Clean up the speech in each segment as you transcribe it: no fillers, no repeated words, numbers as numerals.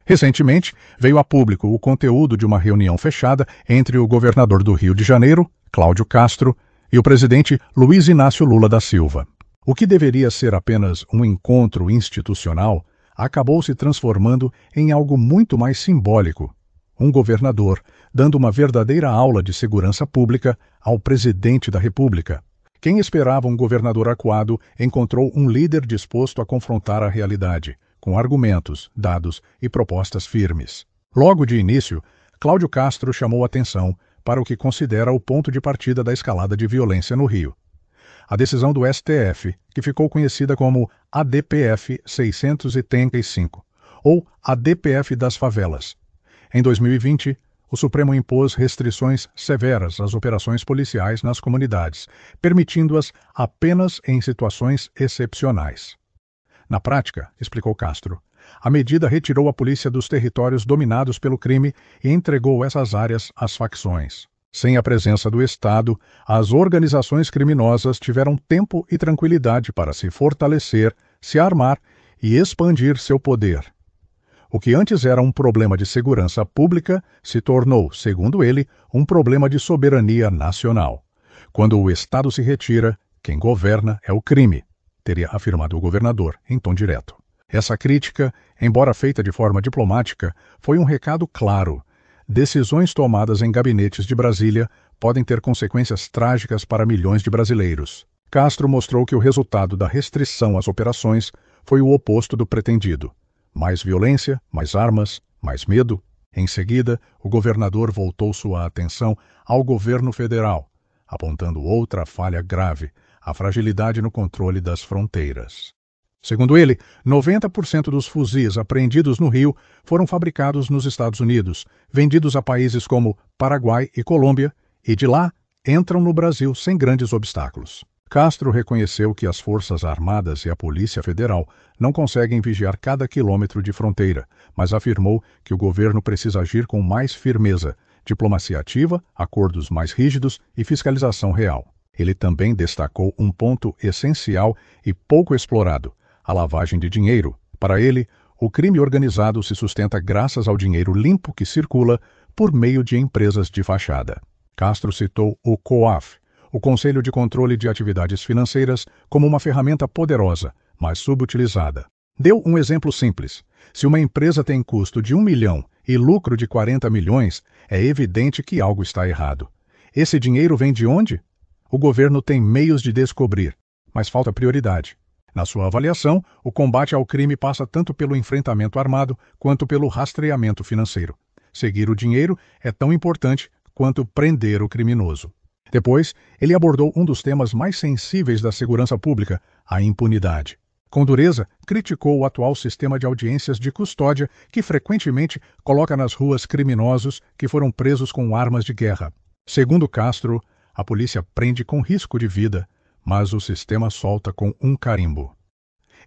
Recentemente, veio a público o conteúdo de uma reunião fechada entre o governador do Rio de Janeiro, Cláudio Castro, e o presidente Luiz Inácio Lula da Silva. O que deveria ser apenas um encontro institucional acabou se transformando em algo muito mais simbólico. Um governador dando uma verdadeira aula de segurança pública ao presidente da República. Quem esperava um governador acuado encontrou um líder disposto a confrontar a realidade, com argumentos, dados e propostas firmes. Logo de início, Cláudio Castro chamou atenção para o que considera o ponto de partida da escalada de violência no Rio. A decisão do STF, que ficou conhecida como ADPF 635, ou ADPF das favelas. Em 2020, o Supremo impôs restrições severas às operações policiais nas comunidades, permitindo-as apenas em situações excepcionais. Na prática, explicou Castro, a medida retirou a polícia dos territórios dominados pelo crime e entregou essas áreas às facções. Sem a presença do Estado, as organizações criminosas tiveram tempo e tranquilidade para se fortalecer, se armar e expandir seu poder. O que antes era um problema de segurança pública se tornou, segundo ele, um problema de soberania nacional. Quando o Estado se retira, quem governa é o crime, teria afirmado o governador, em tom direto. Essa crítica, embora feita de forma diplomática, foi um recado claro. Decisões tomadas em gabinetes de Brasília podem ter consequências trágicas para milhões de brasileiros. Castro mostrou que o resultado da restrição às operações foi o oposto do pretendido. Mais violência, mais armas, mais medo. Em seguida, o governador voltou sua atenção ao governo federal, apontando outra falha grave, a fragilidade no controle das fronteiras. Segundo ele, 90% dos fuzis apreendidos no Rio foram fabricados nos Estados Unidos, vendidos a países como Paraguai e Colômbia, e de lá entram no Brasil sem grandes obstáculos. Castro reconheceu que as Forças Armadas e a Polícia Federal não conseguem vigiar cada quilômetro de fronteira, mas afirmou que o governo precisa agir com mais firmeza, diplomacia ativa, acordos mais rígidos e fiscalização real. Ele também destacou um ponto essencial e pouco explorado: a lavagem de dinheiro. Para ele, o crime organizado se sustenta graças ao dinheiro limpo que circula por meio de empresas de fachada. Castro citou o COAF, o Conselho de Controle de Atividades Financeiras, como uma ferramenta poderosa, mas subutilizada. Deu um exemplo simples. Se uma empresa tem custo de 1 milhão e lucro de 40 milhões, é evidente que algo está errado. Esse dinheiro vem de onde? O governo tem meios de descobrir, mas falta prioridade. Na sua avaliação, o combate ao crime passa tanto pelo enfrentamento armado quanto pelo rastreamento financeiro. Seguir o dinheiro é tão importante quanto prender o criminoso. Depois, ele abordou um dos temas mais sensíveis da segurança pública, a impunidade. Com dureza, criticou o atual sistema de audiências de custódia que frequentemente coloca nas ruas criminosos que foram presos com armas de guerra. Segundo Castro, a polícia prende com risco de vida, mas o sistema solta com um carimbo.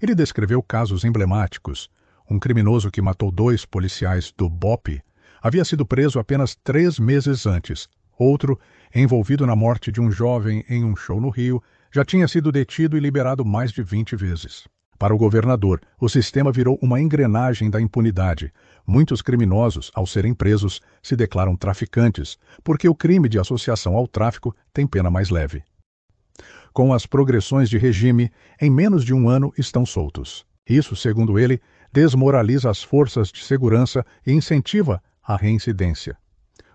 Ele descreveu casos emblemáticos. Um criminoso que matou 2 policiais do BOPE havia sido preso apenas 3 meses antes. Outro, envolvido na morte de um jovem em um show no Rio, já tinha sido detido e liberado mais de 20 vezes. Para o governador, o sistema virou uma engrenagem da impunidade. Muitos criminosos, ao serem presos, se declaram traficantes, porque o crime de associação ao tráfico tem pena mais leve. Com as progressões de regime, em menos de um ano estão soltos. Isso, segundo ele, desmoraliza as forças de segurança e incentiva a reincidência.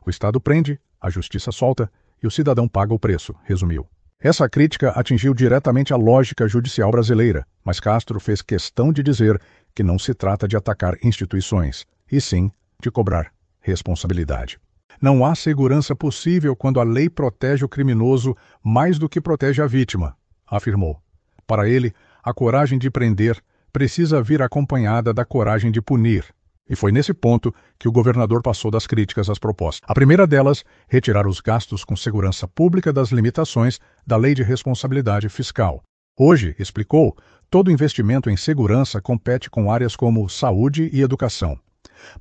O Estado prende, a justiça solta e o cidadão paga o preço, resumiu. Essa crítica atingiu diretamente a lógica judicial brasileira, mas Castro fez questão de dizer que não se trata de atacar instituições, e sim de cobrar responsabilidade. Não há segurança possível quando a lei protege o criminoso mais do que protege a vítima, afirmou. Para ele, a coragem de prender precisa vir acompanhada da coragem de punir. E foi nesse ponto que o governador passou das críticas às propostas. A primeira delas, retirar os gastos com segurança pública das limitações da Lei de Responsabilidade Fiscal. Hoje, explicou, todo investimento em segurança compete com áreas como saúde e educação.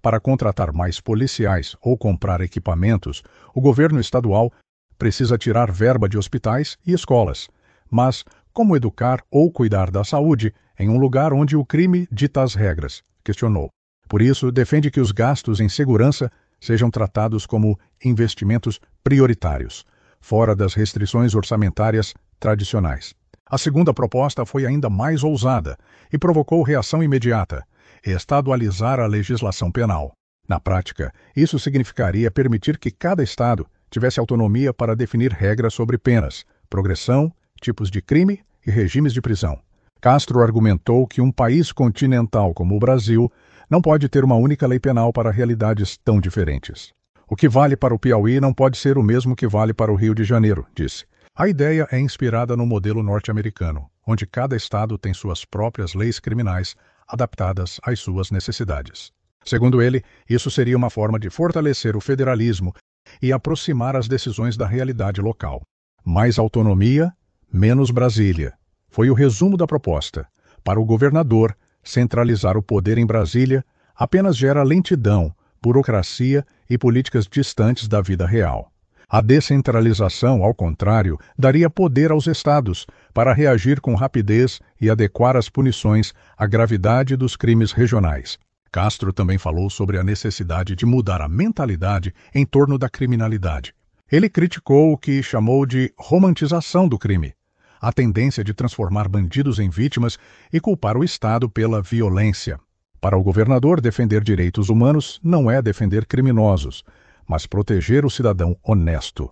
Para contratar mais policiais ou comprar equipamentos, o governo estadual precisa tirar verba de hospitais e escolas. Mas como educar ou cuidar da saúde em um lugar onde o crime dita as regras? Questionou. Por isso, defende que os gastos em segurança sejam tratados como investimentos prioritários, fora das restrições orçamentárias tradicionais. A segunda proposta foi ainda mais ousada e provocou reação imediata: estadualizar a legislação penal. Na prática, isso significaria permitir que cada estado tivesse autonomia para definir regras sobre penas, progressão, tipos de crime e regimes de prisão. Castro argumentou que um país continental como o Brasil não pode ter uma única lei penal para realidades tão diferentes. O que vale para o Piauí não pode ser o mesmo que vale para o Rio de Janeiro, disse. A ideia é inspirada no modelo norte-americano, onde cada estado tem suas próprias leis criminais adaptadas às suas necessidades. Segundo ele, isso seria uma forma de fortalecer o federalismo e aproximar as decisões da realidade local. Mais autonomia, menos Brasília. Foi o resumo da proposta. Para o governador, centralizar o poder em Brasília apenas gera lentidão, burocracia e políticas distantes da vida real. A descentralização, ao contrário, daria poder aos estados para reagir com rapidez e adequar as punições à gravidade dos crimes regionais. Castro também falou sobre a necessidade de mudar a mentalidade em torno da criminalidade. Ele criticou o que chamou de romantização do crime, a tendência de transformar bandidos em vítimas e culpar o Estado pela violência. Para o governador, defender direitos humanos não é defender criminosos, mas proteger o cidadão honesto.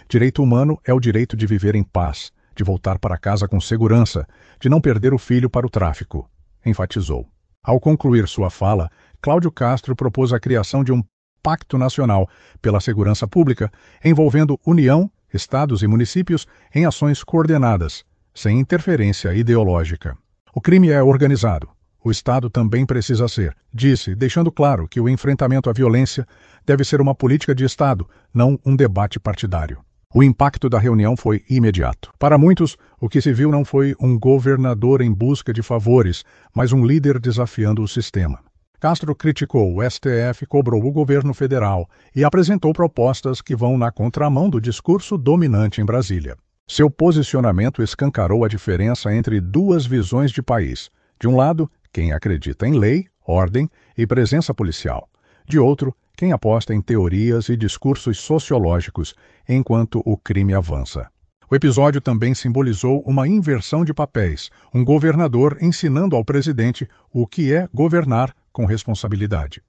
Direito humano é o direito de viver em paz, de voltar para casa com segurança, de não perder o filho para o tráfico, enfatizou. Ao concluir sua fala, Cláudio Castro propôs a criação de um Pacto Nacional pela Segurança Pública, envolvendo União, estados e municípios em ações coordenadas, sem interferência ideológica. O crime é organizado. O Estado também precisa ser, disse, deixando claro que o enfrentamento à violência deve ser uma política de Estado, não um debate partidário. O impacto da reunião foi imediato. Para muitos, o que se viu não foi um governador em busca de favores, mas um líder desafiando o sistema. Castro criticou o STF, cobrou o governo federal e apresentou propostas que vão na contramão do discurso dominante em Brasília. Seu posicionamento escancarou a diferença entre duas visões de país. De um lado, quem acredita em lei, ordem e presença policial. De outro, quem aposta em teorias e discursos sociológicos enquanto o crime avança. O episódio também simbolizou uma inversão de papéis, um governador ensinando ao presidente o que é governar com responsabilidade.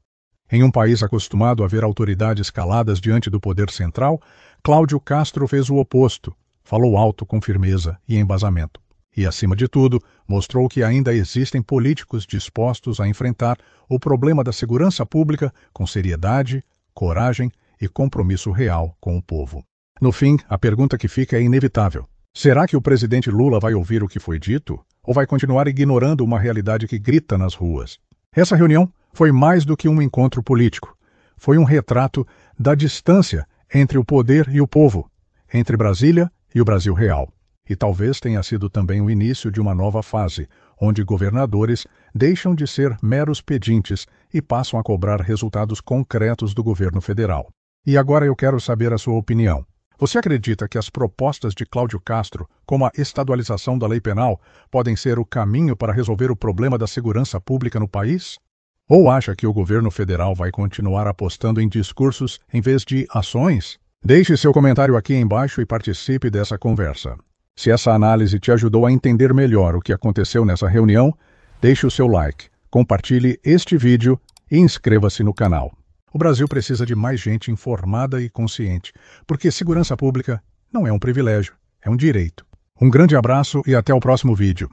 Em um país acostumado a ver autoridades caladas diante do poder central, Cláudio Castro fez o oposto, falou alto com firmeza e embasamento. E, acima de tudo, mostrou que ainda existem políticos dispostos a enfrentar o problema da segurança pública com seriedade, coragem e compromisso real com o povo. No fim, a pergunta que fica é inevitável. Será que o presidente Lula vai ouvir o que foi dito? Ou vai continuar ignorando uma realidade que grita nas ruas? Essa reunião foi mais do que um encontro político. Foi um retrato da distância entre o poder e o povo, entre Brasília e o Brasil real. E talvez tenha sido também o início de uma nova fase, onde governadores deixam de ser meros pedintes e passam a cobrar resultados concretos do governo federal. E agora eu quero saber a sua opinião. Você acredita que as propostas de Cláudio Castro, como a estadualização da lei penal, podem ser o caminho para resolver o problema da segurança pública no país? Ou acha que o governo federal vai continuar apostando em discursos em vez de ações? Deixe seu comentário aqui embaixo e participe dessa conversa. Se essa análise te ajudou a entender melhor o que aconteceu nessa reunião, deixe o seu like, compartilhe este vídeo e inscreva-se no canal. O Brasil precisa de mais gente informada e consciente, porque segurança pública não é um privilégio, é um direito. Um grande abraço e até o próximo vídeo.